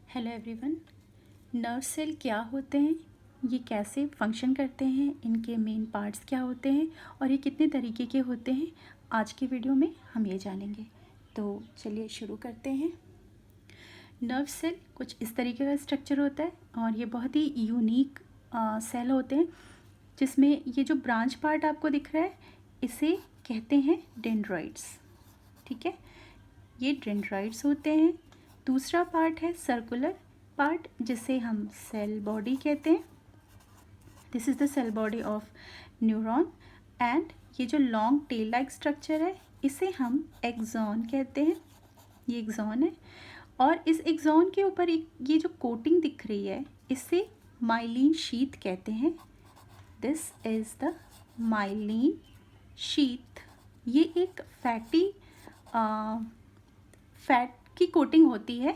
Hello everyone. Nerve cell क्या होते हैं, ये कैसे फंक्शन करते हैं, इनके मेन पार्ट्स क्या होते हैं और ये कितने तरीके के होते हैं, आज की वीडियो में हम ये जानेंगे। तो चलिए शुरू करते हैं। नर्व सेल कुछ इस तरीके का स्ट्रक्चर होता है और ये बहुत ही यूनिक सेल होते हैं, जिसमें ये जो ब्रांच पार्ट आपको दिख रहा है इसे कहते हैं डेंड्राइट्स। ठीक है, ये डेंड्राइट्स होते हैं। दूसरा पार्ट है सर्कुलर पार्ट, जिसे हम सेल बॉडी कहते हैं। This is the cell body of neuron. And ये जो लॉन्ग टेल लाइक स्ट्रक्चर है इसे हम एक्सॉन कहते हैं। ये एक्सॉन है और इस एक्सॉन के ऊपर एक ये जो कोटिंग दिख रही है इसे माइलिन शीथ कहते हैं। This is the myelin sheath. ये एक फैट की कोटिंग होती है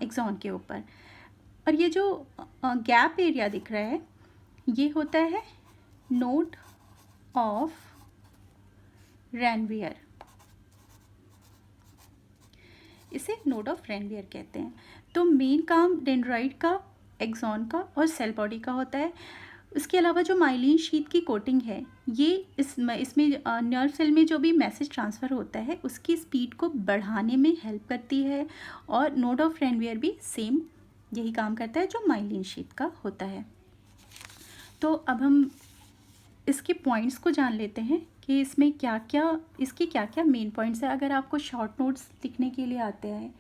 एक्सॉन के ऊपर। और ये जो गैप एरिया दिख रहा है ये होता है नोड ऑफ रैनवियर। इसे नोड ऑफ रैनवियर कहते हैं। तो मेन काम डेंड्राइट का, एक्सॉन का और सेल बॉडी का होता है। उसके अलावा जो माइलिन शीथ की कोटिंग है ये इसमें नर्व सेल में जो भी मैसेज ट्रांसफ़र होता है उसकी स्पीड को बढ़ाने में हेल्प करती है। और नोड ऑफ रैनवियर भी सेम यही काम करता है जो माइलिन शीथ का होता है। तो अब हम इसके पॉइंट्स को जान लेते हैं कि इसमें क्या क्या मेन पॉइंट्स हैं। अगर आपको शॉर्ट नोट्स लिखने के लिए आते हैं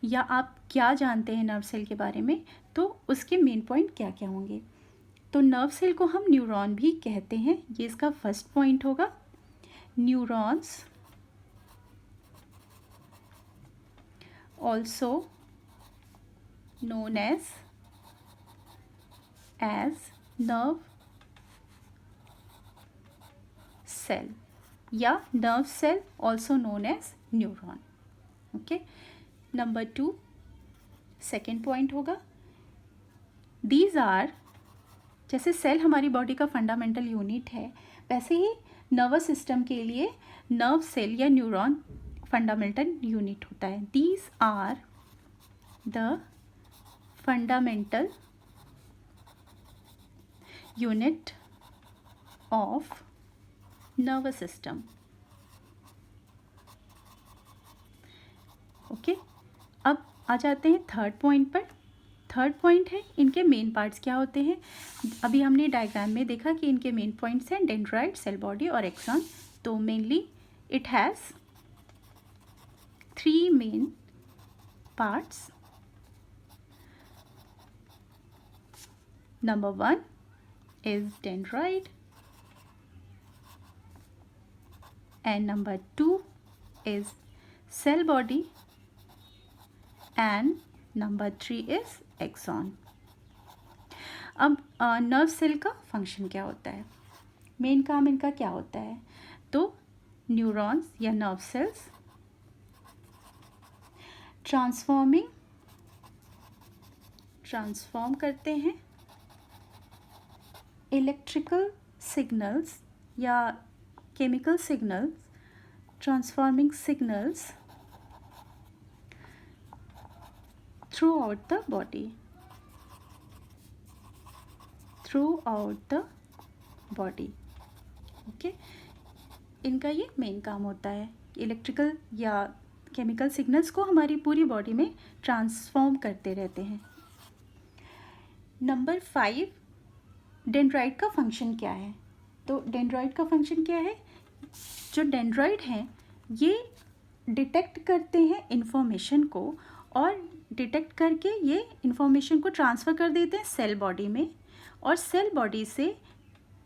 या आप क्या जानते हैं नर्व सेल के बारे में, तो उसके मेन पॉइंट क्या क्या होंगे। तो नर्व सेल को हम न्यूरॉन भी कहते हैं, ये इसका फर्स्ट पॉइंट होगा। Neurons also known as nerve cell या nerve cell also known as neuron. Okay, number 2 second point होगा, दीज आर, जैसे सेल हमारी बॉडी का फंडामेंटल यूनिट है वैसे ही नर्वस सिस्टम के लिए नर्व सेल या न्यूरॉन फंडामेंटल यूनिट होता है। These are the fundamental unit of nervous system. Okay, अब आ जाते हैं थर्ड पॉइंट पर। थर्ड पॉइंट है इनके मेन पार्ट्स क्या होते हैं। अभी हमने डायग्राम में देखा कि इनके मेन पॉइंट्स हैं डेंड्राइट, सेल बॉडी और एक्सॉन। तो mainly it has 3 main parts. Number 1 is dendrite and number 2 is cell body and number 3 is axon। अब नर्व सेल का फंक्शन क्या होता है, मेन काम इनका क्या होता है। तो न्यूरॉन्स या नर्व सेल्स ट्रांसफॉर्म करते हैं इलेक्ट्रिकल सिग्नल्स या chemical signals, transforming signals through out the body. Okay, इनका ये मेन काम होता है, इलेक्ट्रिकल या केमिकल सिग्नल्स को हमारी पूरी बॉडी में ट्रांसफॉर्म करते रहते हैं। नंबर 5, डेंड्राइट का फंक्शन क्या है। तो डेंड्राइट का फंक्शन क्या है, जो डेंड्राइट हैं ये डिटेक्ट करते हैं इंफॉर्मेशन को और डिटेक्ट करके ये इंफॉर्मेशन को ट्रांसफ़र कर देते हैं सेल बॉडी में, और सेल बॉडी से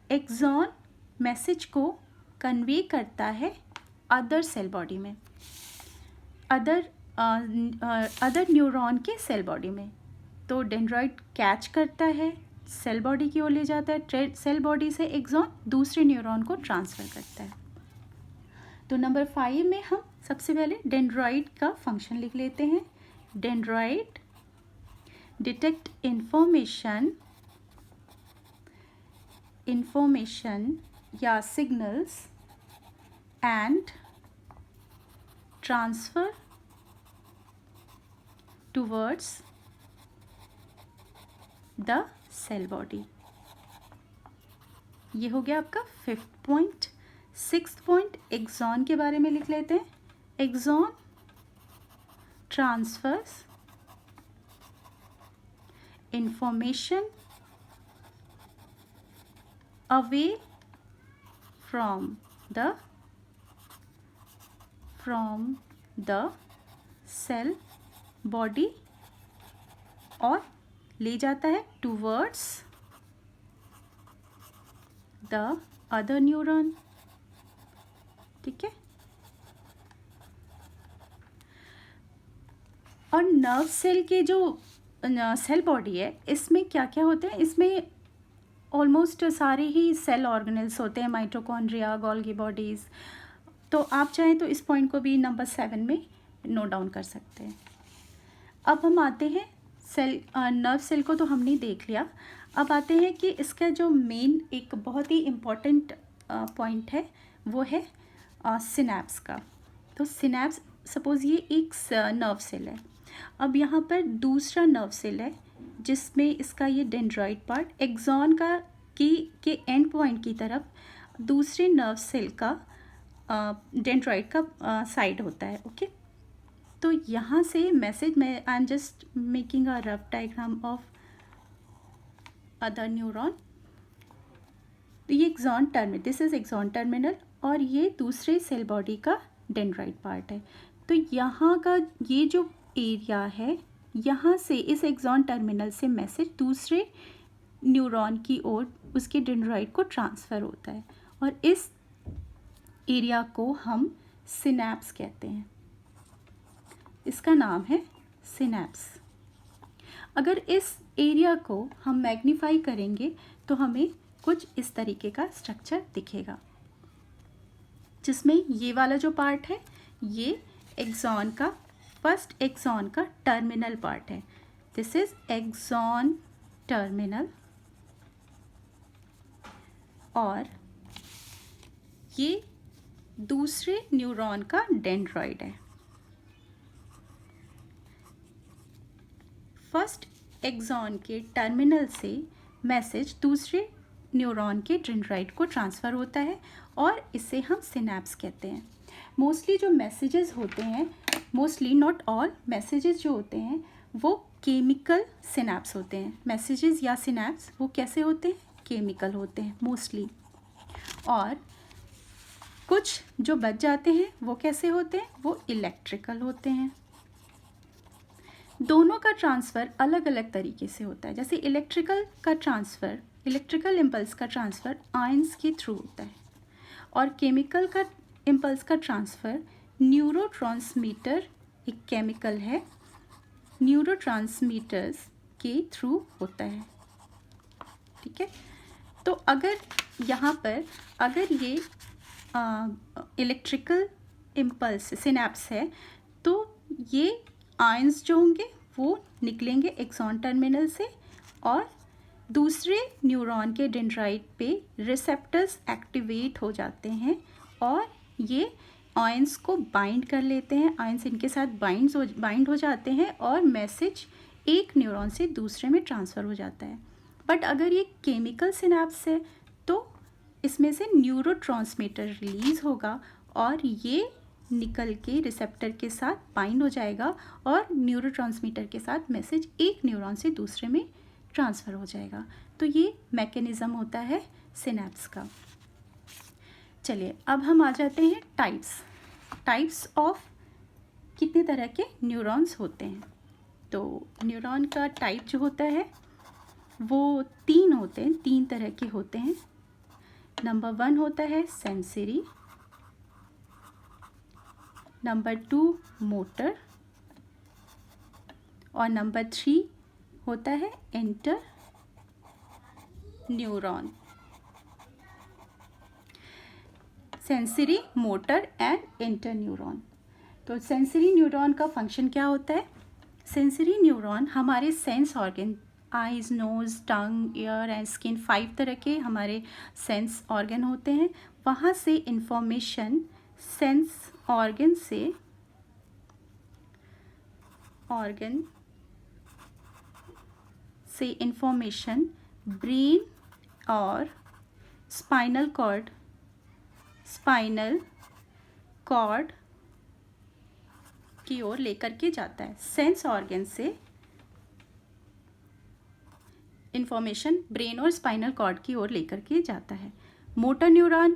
एक्सॉन मैसेज को कन्वे करता है अदर सेल बॉडी में, अदर न्यूरॉन के सेल बॉडी में। तो डेंड्राइट कैच करता है, सेल बॉडी की ओर ले जाता है, सेल बॉडी से एक्सॉन दूसरे न्यूरॉन को ट्रांसफ़र करता है। तो नंबर 5 में हम सबसे पहले डेंड्राइट का फंक्शन लिख लेते हैं। डेंड्राइट डिटेक्ट इंफॉर्मेशन या signals and transfer towards the cell body. ये हो गया आपका 5th point. 6th point axon के बारे में लिख लेते हैं। Axon transfers information away from the cell body और ले जाता है टूवर्ड्स द अदर न्यूरॉन। ठीक है। और नर्व सेल के जो सेल बॉडी है, इसमें क्या क्या होते हैं, इसमें ऑलमोस्ट सारे ही सेल ऑर्गेनेल्स होते हैं, माइटोकॉन्ड्रिया, गोल्गी बॉडीज़। तो आप चाहें तो इस पॉइंट को भी नंबर 7 में नोट डाउन कर सकते हैं। अब हम आते हैं नर्व सेल को तो हमने देख लिया। अब आते हैं कि इसका जो मेन एक बहुत ही इम्पॉर्टेंट पॉइंट है वो है सिनैप्स का। तो सिनैप्स, सपोज़ ये एक नर्व सेल है। अब यहाँ पर दूसरा नर्व सेल है जिसमें इसका ये डेंड्राइट पार्ट एक्सॉन का के एंड पॉइंट की तरफ दूसरे नर्व सेल का डेंड्राइट का साइड होता है। ओके। तो यहाँ से मैसेज में I am just making a rough diagram of other neuron. तो ये axon terminal, this is axon terminal और ये दूसरे सेल बॉडी का डेंड्राइट पार्ट है। तो यहाँ का ये जो एरिया है, यहाँ से इस एक्सॉन टर्मिनल से मैसेज दूसरे न्यूरॉन की ओर उसके डेंड्राइट को ट्रांसफ़र होता है और इस एरिया को हम सिनैप्स कहते हैं। इसका नाम है सिनैप्स। अगर इस एरिया को हम मैग्नीफाई करेंगे तो हमें कुछ इस तरीके का स्ट्रक्चर दिखेगा, जिसमें ये वाला जो पार्ट है ये एक्सॉन का, फर्स्ट एक्सॉन का टर्मिनल पार्ट है। दिस इज एक्सॉन टर्मिनल और ये दूसरे न्यूरॉन का डेंड्राइड है। फर्स्ट एक्सॉन के टर्मिनल से मैसेज दूसरे न्यूरॉन के डेंड्राइट को ट्रांसफ़र होता है और इसे हम सिनैप्स कहते हैं। मोस्टली जो मैसेजेस होते हैं, मोस्टली नॉट ऑल मैसेजेस जो होते हैं वो केमिकल सिनैप्स होते हैं। मैसेजेस या सिनैप्स वो कैसे होते हैं, केमिकल होते हैं मोस्टली। और कुछ जो बच जाते हैं वो कैसे होते हैं, वो इलेक्ट्रिकल होते हैं। दोनों का ट्रांसफ़र अलग अलग तरीके से होता है। जैसे इलेक्ट्रिकल का ट्रांसफ़र, इलेक्ट्रिकल इम्पल्स का ट्रांसफ़र आयंस के थ्रू होता है और केमिकल का इम्पल्स का ट्रांसफ़र न्यूरोट्रांसमीटर, एक केमिकल है, न्यूरोट्रांसमीटर्स के थ्रू होता है। ठीक है। तो अगर यहाँ पर अगर ये इलेक्ट्रिकल इम्पल्स सिनैप्स है तो ये आयंस जो होंगे वो निकलेंगे एक्सॉन टर्मिनल से और दूसरे न्यूरॉन के डेंड्राइट पे रिसेप्टर्स एक्टिवेट हो जाते हैं और ये आयंस को बाइंड कर लेते हैं। आयंस इनके साथ बाइंड हो जाते हैं और मैसेज एक न्यूरॉन से दूसरे में ट्रांसफ़र हो जाता है। बट अगर ये केमिकल सिनैप्स है तो इसमें से न्यूरोट्रांसमीटर रिलीज़ होगा और ये निकल के रिसेप्टर के साथ बाइंड हो जाएगा और न्यूरोट्रांसमीटर के साथ मैसेज एक न्यूरॉन से दूसरे में ट्रांसफ़र हो जाएगा। तो ये मैकेनिज़्म होता है सिनैप्स का। चलिए अब हम आ जाते हैं टाइप्स ऑफ कितने तरह के न्यूरॉन्स होते हैं। तो न्यूरॉन का टाइप जो होता है वो 3 होते हैं, 3 तरह के होते हैं। नंबर 1 होता है सेंसरी, नंबर 2 मोटर और नंबर 3 होता है interneuron. Sensory, motor and interneuron. तो सेंसरी न्यूरॉन का फंक्शन क्या होता है? सेंसरी न्यूरॉन हमारे sense organ, eyes, nose, tongue, ear and skin, 5 तरह के हमारे सेंस ऑर्गन होते हैं। वहाँ से इंफॉर्मेशन सेंस ऑर्गन से इंफॉर्मेशन ब्रेन और स्पाइनल कॉर्ड की ओर लेकर के जाता है। सेंस ऑर्गन से इंफॉर्मेशन ब्रेन और स्पाइनल कॉर्ड की ओर लेकर के जाता है। मोटर न्यूरॉन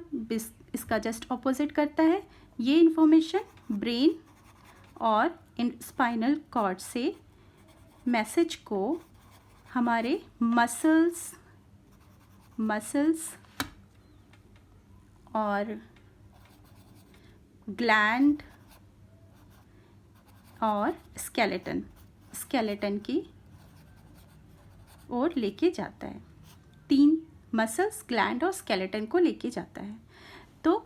इसका जस्ट ऑपोजिट करता है। ये इंफॉर्मेशन ब्रेन और स्पाइनल कॉर्ड से मैसेज को हमारे मसल्स और ग्लैंड और स्केलेटन की ओर लेके जाता है। 3 मसल्स, ग्लैंड और स्केलेटन को लेके जाता है। तो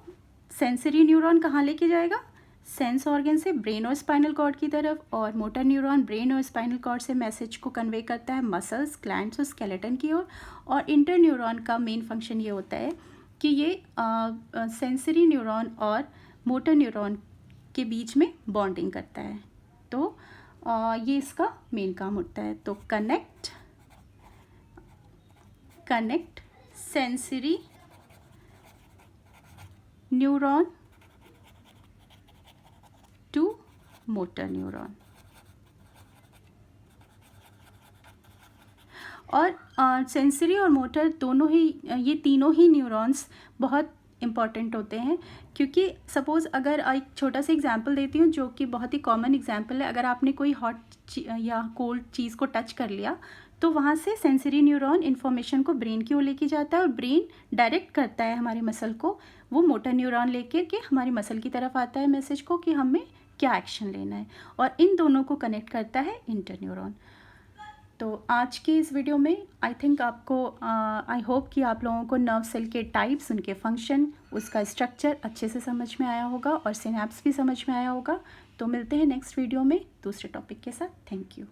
सेंसरी न्यूरॉन कहाँ लेके जाएगा? सेंस ऑर्गन से ब्रेन और स्पाइनल कॉर्ड की तरफ, और मोटर न्यूरॉन ब्रेन और स्पाइनल कॉर्ड से मैसेज को कन्वे करता है मसल्स, ग्लैंड्स और स्केलेटन की ओर। और इंटर न्यूरॉन का मेन फंक्शन ये होता है कि ये सेंसरी न्यूरॉन और मोटर न्यूरॉन के बीच में बॉन्डिंग करता है। तो ये इसका मेन काम होता है। तो connect sensory neuron to motor neuron. और सेंसरी और मोटर दोनों ही, ये तीनों ही न्यूरॉन्स बहुत इम्पॉर्टेंट होते हैं। क्योंकि सपोज़ अगर एक छोटा सा एग्जांपल देती हूँ जो कि बहुत ही कॉमन एग्जांपल है। अगर आपने कोई हॉट या कोल्ड चीज़ को टच कर लिया तो वहाँ से सेंसरी न्यूरॉन इन्फॉर्मेशन को ब्रेन की ओर लेके जाता है और ब्रेन डायरेक्ट करता है हमारे मसल को। वो मोटर न्यूरॉन लेकर के हमारी मसल की तरफ आता है मैसेज को कि हमें क्या एक्शन लेना है, और इन दोनों को कनेक्ट करता है इंटर न्यूरॉन। तो आज के इस वीडियो में आई थिंक आपको आई होप कि आप लोगों को नर्व सेल के टाइप्स, उनके फंक्शन, उसका स्ट्रक्चर अच्छे से समझ में आया होगा और सिनैप्स भी समझ में आया होगा। तो मिलते हैं नेक्स्ट वीडियो में दूसरे टॉपिक के साथ। Thank you.